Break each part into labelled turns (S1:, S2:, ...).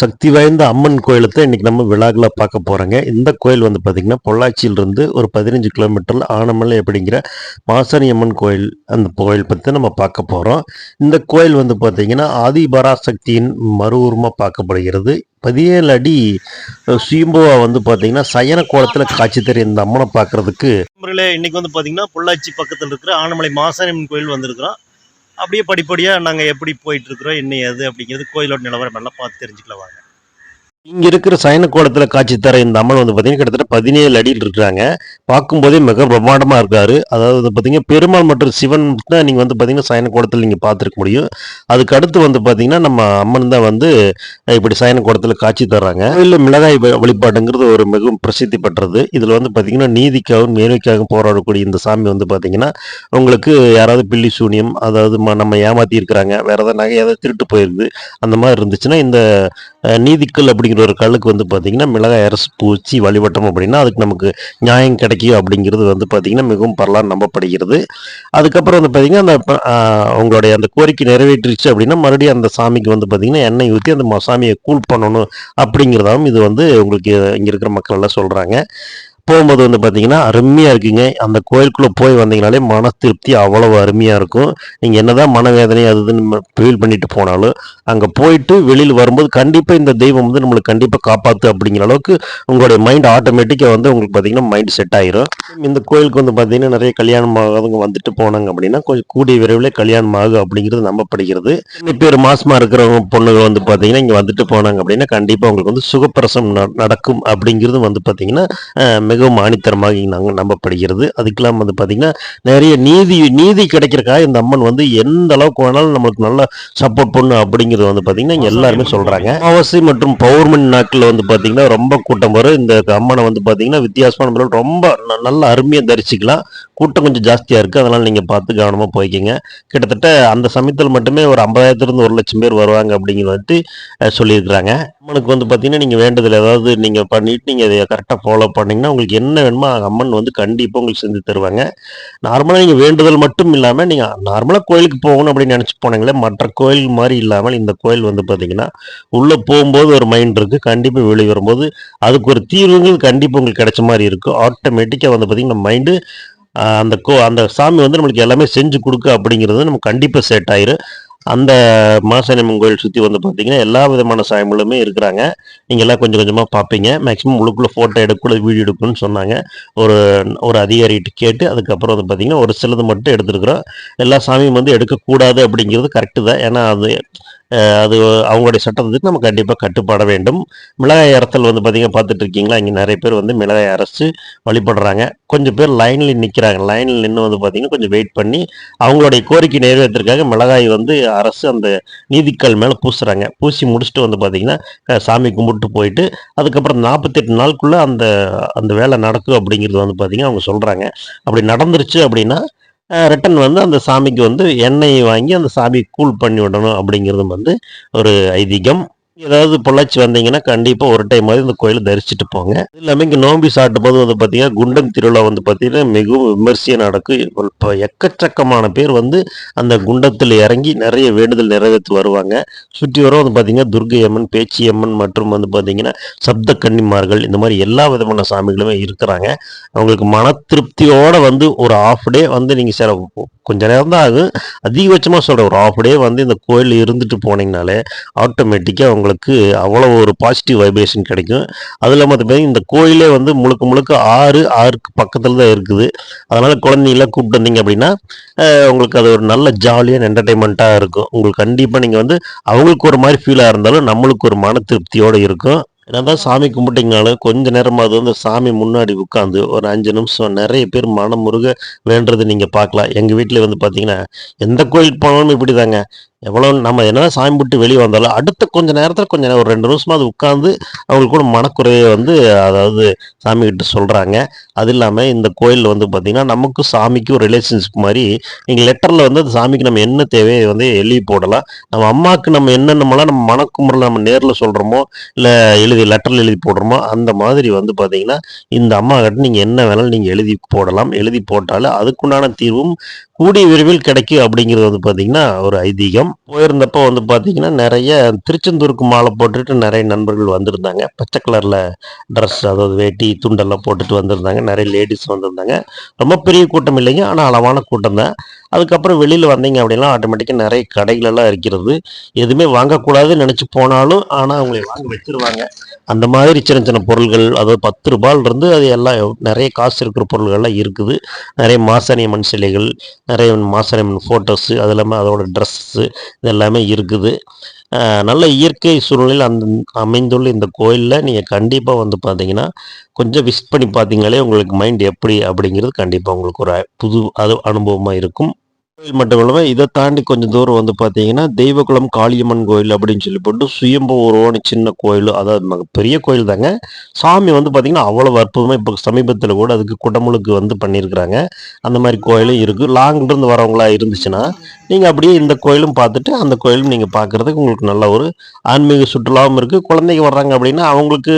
S1: சக்தி வாய்ந்த அம்மன் கோயிலத்தை இன்னைக்கு நம்ம விழாக்களை பார்க்க போறோங்க. இந்த கோயில் வந்து பார்த்தீங்கன்னா, பொள்ளாச்சியிலிருந்து ஒரு 15 கிலோமீட்டர்ல ஆனமலை அப்படிங்கிற மாசாணி அம்மன் கோயில். அந்த கோயில் பத்தி நம்ம பார்க்க போறோம். இந்த கோயில் வந்து பார்த்தீங்கன்னா, ஆதிபராசக்தியின் மறு உருவமா பார்க்கப்படுகிறது. 17 அடி சுயம்புவா வந்து பார்த்தீங்கன்னா, சயன கோலத்துல காட்சி தரும் இந்த அம்மனை பார்க்கறதுக்கு முறையில இன்னைக்கு வந்து பார்த்தீங்கன்னா, பொள்ளாச்சி பக்கத்தில் இருக்கிற ஆனமலை மாசாணி அம்மன் கோயில் வந்திருக்கிறோம். அப்படியே படிப்படியா நாங்க எப்படி போயிட்டு இருக்கிறோம், என்ன ஏது அப்படிங்கிறது கோயிலோட நிலவரம் எல்லாம் பார்த்து தெரிஞ்சுக்கலாம் வாங்க. இங்க இருக்கிற சயன கோலத்துல காட்சி தர இந்த அம்மன் வந்து பாத்தீங்கன்னா கிட்டத்தட்ட 17 அடியில் இருக்கிறாங்க. பார்க்கும்போதே மிக பிரம்மாண்டமா இருக்காரு. அதாவது வந்து பாத்தீங்கன்னா பெருமாள் மற்றும் சிவன் தான் நீங்க வந்து பாத்தீங்கன்னா சயன கோலத்தில் நீங்க பார்த்துருக்க முடியும். அதுக்கு அடுத்து வந்து பாத்தீங்கன்னா நம்ம அம்மன் தான் வந்து இப்படி சயன கோலத்துல காட்சி தர்றாங்க. கோயில்ல மிளகாய் வழிபாடுங்கிறது ஒரு மிகவும் பிரசித்தி பெற்றது. இதுல வந்து பாத்தீங்கன்னா நீதிக்காகவும் நேர்மைக்காகவும் போராடக்கூடிய இந்த சாமி வந்து பாத்தீங்கன்னா உங்களுக்கு யாராவது பில்லி சூனியம், அதாவது நம்ம ஏமாத்தி இருக்கிறாங்க, வேற ஏதாவது நகை ஏதாவது திருட்டு போயிருக்கு, அந்த மாதிரி இருந்துச்சுன்னா இந்த நீதிக்கல் அப்படிங்கிற ஒரு கல்லுக்கு வந்து பார்த்தீங்கன்னா மிளகாய் அரசு பூச்சி வழிபட்டோம் அப்படின்னா அதுக்கு நமக்கு நியாயம் கிடைக்கும் அப்படிங்கிறது வந்து பார்த்தீங்கன்னா மிகவும் பரலாக நம்பப்படுகிறது. அதுக்கப்புறம் வந்து பார்த்தீங்கன்னா அந்த உங்களுடைய அந்த கோரிக்கை நிறைவேற்றிச்சு அப்படின்னா மறுபடியும் அந்த சாமிக்கு வந்து பார்த்தீங்கன்னா எண்ணெய் ஊற்றி அந்த சாமியை கூல் பண்ணணும் அப்படிங்கிறதாவும் இது வந்து உங்களுக்கு இங்கே இருக்கிற மக்கள் எல்லாம் சொல்கிறாங்க. போகும்போது வந்து பார்த்தீங்கன்னா அருமையாக இருக்குங்க. அந்த கோயிலுக்குள்ளே போய் வந்தீங்கனாலே மன திருப்தி அவ்வளவு அருமையாக இருக்கும். நீங்கள் என்னதான் மனவேதனை அது இதுன்னு ஃபீல் பண்ணிட்டு போனாலும் அங்கே போயிட்டு வெளியில் வரும்போது கண்டிப்பாக இந்த தெய்வம் வந்து நம்மளுக்கு கண்டிப்பாக காப்பாற்று அப்படிங்கிற அளவுக்கு உங்களுடைய மைண்ட் ஆட்டோமேட்டிக்காக வந்து உங்களுக்கு பார்த்தீங்கன்னா மைண்ட் செட் ஆயிரும். இந்த கோயிலுக்கு வந்து பார்த்தீங்கன்னா நிறைய கல்யாணம் ஆகாதவங்க வந்துட்டு போனாங்க அப்படின்னா கொஞ்சம் கூடிய விரைவில் கல்யாணம் ஆகும் அப்படிங்கிறது நம்பப்படுகிறது. இன்னும் பேர் மாசமாக இருக்கிறவங்க பொண்ணுங்க வந்து பார்த்தீங்கன்னா இங்கே வந்துட்டு போனாங்க அப்படின்னா கண்டிப்பாக உங்களுக்கு வந்து சுகப்பிரசம் நடக்கும் அப்படிங்கிறது வந்து பார்த்தீங்கன்னா மிகவும் ஆணித்தரமாக நாங்கள் நம்பப்படுகிறது. அதுக்கெல்லாம் வந்து பார்த்தீங்கன்னா நிறைய நீதி கிடைக்கிறக்காக இந்த அம்மன் வந்து எந்த அளவுக்கு வேணாலும் நம்மளுக்கு நல்லா சப்போர்ட் பண்ணும் அப்படிங்கிறது வந்து பார்த்தீங்கன்னா இங்கே எல்லாருமே சொல்கிறாங்க. அமாவாசை மற்றும் பௌர்ணமி நாட்களில் வந்து பார்த்தீங்கன்னா ரொம்ப கூட்டம் வரும். இந்த அம்மனை வந்து பார்த்தீங்கன்னா வித்தியாசமான முறையில் ரொம்ப நல்ல அருமையாக தரிசிக்கலாம். கூட்டம் கொஞ்சம் ஜாஸ்தியாக இருக்குது, அதனால் நீங்கள் பார்த்து கவனமாக போய்க்கிங்க. கிட்டத்தட்ட அந்த சமயத்தில் மட்டுமே ஒரு 50,000 1 லட்சம் பேர் வருவாங்க அப்படிங்கிறது வந்து சொல்லியிருக்கிறாங்க. அம்மனுக்கு வந்து பார்த்தீங்கன்னா நீங்கள் வேண்டதில் ஏதாவது நீங்கள் பண்ணிட்டு நீங்கள் அதை கரெக்டாக ஃபாலோ பண்ணிங்கன்னா உங்களுக்கு என்ன வேணுமோ அம்மன் வந்து கண்டிப்பாக உங்களுக்கு செஞ்சு தருவாங்க. நார்மலாக நீங்கள் வேண்டுதல் மட்டும் இல்லாமல் நீங்கள் நார்மலாக கோயிலுக்கு போகணும் அப்படின்னு நினச்சி போனீங்களே, மற்ற கோயில் மாதிரி இல்லாமல் இந்த கோயில் வந்து பார்த்தீங்கன்னா உள்ளே போகும்போது ஒரு மைண்ட் இருக்குது, கண்டிப்பாக வெளியே வரும்போது அதுக்கு ஒரு தீர்வுகள் கண்டிப்பாக உங்களுக்கு கிடைச்ச மாதிரி இருக்கும். ஆட்டோமேட்டிக்காக வந்து பார்த்தீங்கன்னா மைண்டு அந்த சாமி வந்து நம்மளுக்கு எல்லாமே செஞ்சு கொடுக்க அப்படிங்கிறது நமக்கு கண்டிப்பாக செட் ஆயிரும். அந்த மாசாணி அம்மன் கோயில் சுற்றி வந்து பார்த்தீங்கன்னா எல்லா விதமான சாமிகளுமே இருக்கிறாங்க. நீங்கள் எல்லாம் கொஞ்சம் கொஞ்சமாக பார்ப்பீங்க. மேக்ஸிமம் உள்ளுக்குள்ளே ஃபோட்டோ எடுக்கக்கூடாது, வீடியோ எடுக்கணும்னு சொன்னாங்க. ஒரு ஒரு அதிகாரிகிட்ட கேட்டு அதுக்கப்புறம் வந்து பார்த்தீங்கன்னா ஒரு சிலது மட்டும் எடுத்துருக்குறோம். எல்லா சாமியும் வந்து எடுக்கக்கூடாது அப்படிங்கிறது கரெக்டு தான். ஏன்னா அது அவங்களுடைய சட்டத்துக்கு நம்ம கண்டிப்பாக கட்டுப்பட வேண்டும். மிளகாய் அரைத்தல் வந்து பார்த்தீங்கன்னா பார்த்துட்டு இருக்கீங்களா, இங்கே நிறைய பேர் வந்து மிளகாய் அரைச்சி வழிபடுறாங்க. கொஞ்சம் பேர் லைனில் நிற்கிறாங்க. லைனில் நின்று வந்து பார்த்தீங்கன்னா கொஞ்சம் வெயிட் பண்ணி அவங்களுடைய கோரிக்கை நிறைவேற்றுறதுக்காக மிளகாய் வந்து அரசு அந்த நீதிக்கல் மேலே பூசுகிறாங்க. பூசி முடிச்சுட்டு வந்து பார்த்தீங்கன்னா சாமி கும்பிட்டு போயிட்டு அதுக்கப்புறம் 48 நாளுக்குள்ளே அந்த அந்த வேலை நடக்கும் அப்படிங்கிறது வந்து பார்த்தீங்கன்னா அவங்க சொல்கிறாங்க. அப்படி நடந்துருச்சு அப்படின்னா ரிட்டன் வந்து அந்த சாமிக்கு வந்து எண்ணெயை வாங்கி அந்த சாமியை கூல் பண்ணி விடணும் அப்படிங்கிறது வந்து ஒரு ஐதீகம். ஏதாவது பொள்ளாச்சி வந்தீங்கன்னா கண்டிப்பாக ஒரு டைம் இந்த கோயிலை தரிசிட்டு போங்க. இது இல்லாமல் இங்கே நோம்பி சாட்டும் போது வந்து பார்த்தீங்கன்னா குண்டம் திருவிழா வந்து பார்த்தீங்கன்னா மிகவும் விமர்சையாக நடக்கும். இப்போ எக்கச்சக்கமான பேர் வந்து அந்த குண்டத்தில் இறங்கி நிறைய வேண்டுதல் நிறைவேற்றி வருவாங்க. சுற்றி வர வந்து பார்த்தீங்கன்னா துர்கை அம்மன், பேச்சி அம்மன் மற்றும் வந்து பார்த்தீங்கன்னா சப்த கன்னிமார்கள், இந்த மாதிரி எல்லா விதமான சாமிகளுமே இருக்கிறாங்க. அவங்களுக்கு மன திருப்தியோடு வந்து ஒரு ஆஃப் டே வந்து நீங்கள் கொஞ்சம் நேரம் தான் ஆகும், அதிகபட்சமாக சொல்கிறேன் ஒரு ஆஃப் டே வந்து இந்த கோயில் இருந்துட்டு போனீங்கனாலே ஆட்டோமேட்டிக்காக உங்களுக்கு அவ்வளோ ஒரு பாசிட்டிவ் வைப்ரேஷன் கிடைக்கும். அது இல்லாமல் பார்த்தீங்கன்னா இந்த கோயிலே வந்து முழுக்க முழுக்க ஆறுக்கு பக்கத்தில் தான் இருக்குது. அதனால் குழந்தைங்களாம் கூப்பிட்டு வந்தீங்க அப்படின்னா உங்களுக்கு அது ஒரு நல்ல ஜாலியான என்டர்டெயின்மெண்ட்டாக இருக்கும். உங்களுக்கு கண்டிப்பாக நீங்கள் வந்து அவங்களுக்கு ஒரு மாதிரி ஃபீலாக இருந்தாலும் நம்மளுக்கு ஒரு மன திருப்தியோடு இருக்கும். என்னதான் சாமி கும்பிட்டீங்கனாலும் கொஞ்ச நேரமாவது வந்து சாமி முன்னாடி உட்காந்து ஒரு 5 நிமிஷம் நிறைய பேர் மனமுருக வேண்டது நீங்கள் பார்க்கலாம். எங்கள் வீட்டில் வந்து பார்த்தீங்கன்னா எந்த கோயிலுக்கு போனாலும் இப்படி தாங்க. எவ்வளோ நம்ம என்னதான் சாமி விட்டு வெளியே வந்தாலும் அடுத்த கொஞ்ச நேரத்தில் கொஞ்சம் நேரம் ஒரு 2 நிமிஷமாவது உட்காந்து அவங்களுக்கு கூட மனக்குறையை வந்து அதாவது சாமிகிட்ட சொல்கிறாங்க. அது இல்லாமல் இந்த கோயிலில் வந்து பார்த்திங்கன்னா நமக்கும் சாமிக்கும் ரிலேஷன்ஷிப் மாதிரி நீங்கள் லெட்டரில் வந்து அந்த சாமிக்கு நம்ம என்ன தேவையை வந்து எழுதி போடலாம். நம்ம அம்மாவுக்கு நம்ம என்னென்னமெல்லாம் நம்ம மனக்குமுறையில் நம்ம நேரில் சொல்கிறோமோ இல்லை லெட்டரில் எழுதி போடுறோமோ அந்த மாதிரி வந்து பார்த்திங்கன்னா இந்த அம்மா கிட்ட நீங்கள் என்ன வேணாலும் நீங்கள் எழுதி போடலாம். எழுதி போட்டாலும் அதுக்குண்டான தீர்வும் கூடிய விரைவில் கிடைக்கும் அப்படிங்கிறது வந்து பார்த்திங்கன்னா ஒரு ஐதீகம். போயிருந்தப்போ வந்து பார்த்தீங்கன்னா நிறைய திருச்செந்தூருக்கு மாலை போட்டுட்டு நிறைய நண்பர்கள் வந்திருந்தாங்க. பச்சை கலரில் ட்ரெஸ், அதாவது வேட்டி துண்டெல்லாம் போட்டுட்டு வந்திருந்தாங்க. நிறைய லேடிஸ் வந்திருந்தாங்க. ரொம்ப பெரிய கூட்டம் இல்லைங்க, ஆனால் அளவான கூட்டம் தான். அதுக்கப்புறம் வெளியில் வந்தீங்க அப்படின்னா ஆட்டோமேட்டிக்காக நிறைய கடைகளெல்லாம் இருக்கிறது. எதுவுமே வாங்கக்கூடாதுன்னு நினச்சி போனாலும் ஆனால் அவங்களை வாங்க வச்சிருவாங்க. அந்த மாதிரி சின்ன சின்ன பொருள்கள், அதாவது 10 ரூபாயிலிருந்து அது எல்லாம் நிறைய காசு இருக்கிற பொருள்கள்லாம் இருக்குது. நிறைய மாசாணியம்மன் சிலைகள், நிறைய மாசாணியம்மன் ஃபோட்டோஸு, அது இல்லாமல் அதோட ட்ரெஸ்ஸு, இது எல்லாமே இருக்குது. நல்ல இயற்கை சூழ்நிலையில் அமைந்துள்ள இந்த கோயிலில் நீங்கள் கண்டிப்பாக வந்து பார்த்தீங்கன்னா கொஞ்சம் விசிட் பண்ணி பார்த்தீங்கனாலே உங்களுக்கு மைண்ட் எப்படி அப்படிங்கிறது கண்டிப்பாக உங்களுக்கு ஒரு புது அனுபவமாக இருக்கும். கோயில் மட்டும் இல்லாமல் இதை தாண்டி கொஞ்சம் தூரம் வந்து பார்த்தீங்கன்னா தெய்வகுளம் காளியம்மன் கோயில் அப்படின்னு சொல்லி போட்டு சுயம்பு உருவான சின்ன கோயில், அதாவது பெரிய கோயில் தாங்க. சாமி வந்து பார்த்தீங்கன்னா அவ்வளோ அற்புதமாக இப்போ சமீபத்தில் கூட அதுக்கு குடமுழுக்கு வந்து பண்ணியிருக்கிறாங்க. அந்த மாதிரி கோயிலும் இருக்குது. லாங்கிலிருந்து வரவங்களா இருந்துச்சுன்னா நீங்கள் அப்படியே இந்த கோயிலும் பார்த்துட்டு அந்த கோயிலும் நீங்கள் பார்க்குறதுக்கு உங்களுக்கு நல்ல ஒரு ஆன்மீக சுற்றுலாவும் இருக்குது. குழந்தைங்க வர்றாங்க அப்படின்னா அவங்களுக்கு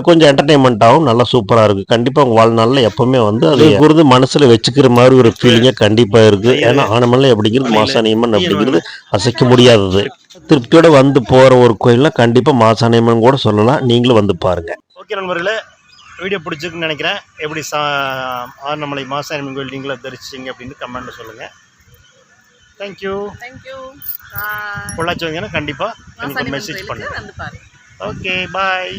S1: கொஞ்சம் என்டர்டெயின்மெண்ட்டாகவும் நல்லா சூப்பராக இருக்குது. கண்டிப்பாக உங்கள் வாழ்நாளில் எப்போவுமே வந்து அது குறித்து மனசில் வச்சுக்கிற மாதிரி ஒரு ஃபீலிங்காக கண்டிப்பாக இருக்குது. ஏன்னா ஆனமலை அப்படிங்கிறது மாசாணியம்மன் அப்படிங்கிறது அசைக்க முடியாதது. திருப்தியோட வந்து போகிற ஒரு கோயில்னா கண்டிப்பாக மாசாணியம்மன் கூட சொல்லலாம். நீங்களும் வந்து பாருங்கள்.
S2: ஓகே நண்பர்களே, வீடியோ பிடிச்சிருக்குன்னு நினைக்கிறேன். எப்படி ஆனமலை மாசாணியம்மன் கோயில் நீங்களும் தரிசிச்சிங்க அப்படின்னு கமெண்ட்டில் சொல்லுங்கள். தேங்க்யூ. பொள்ளாச்சி வந்தீங்கன்னா கண்டிப்பாக எனக்கு மெசேஜ் பண்ணுங்கள். ஓகே, பாய்.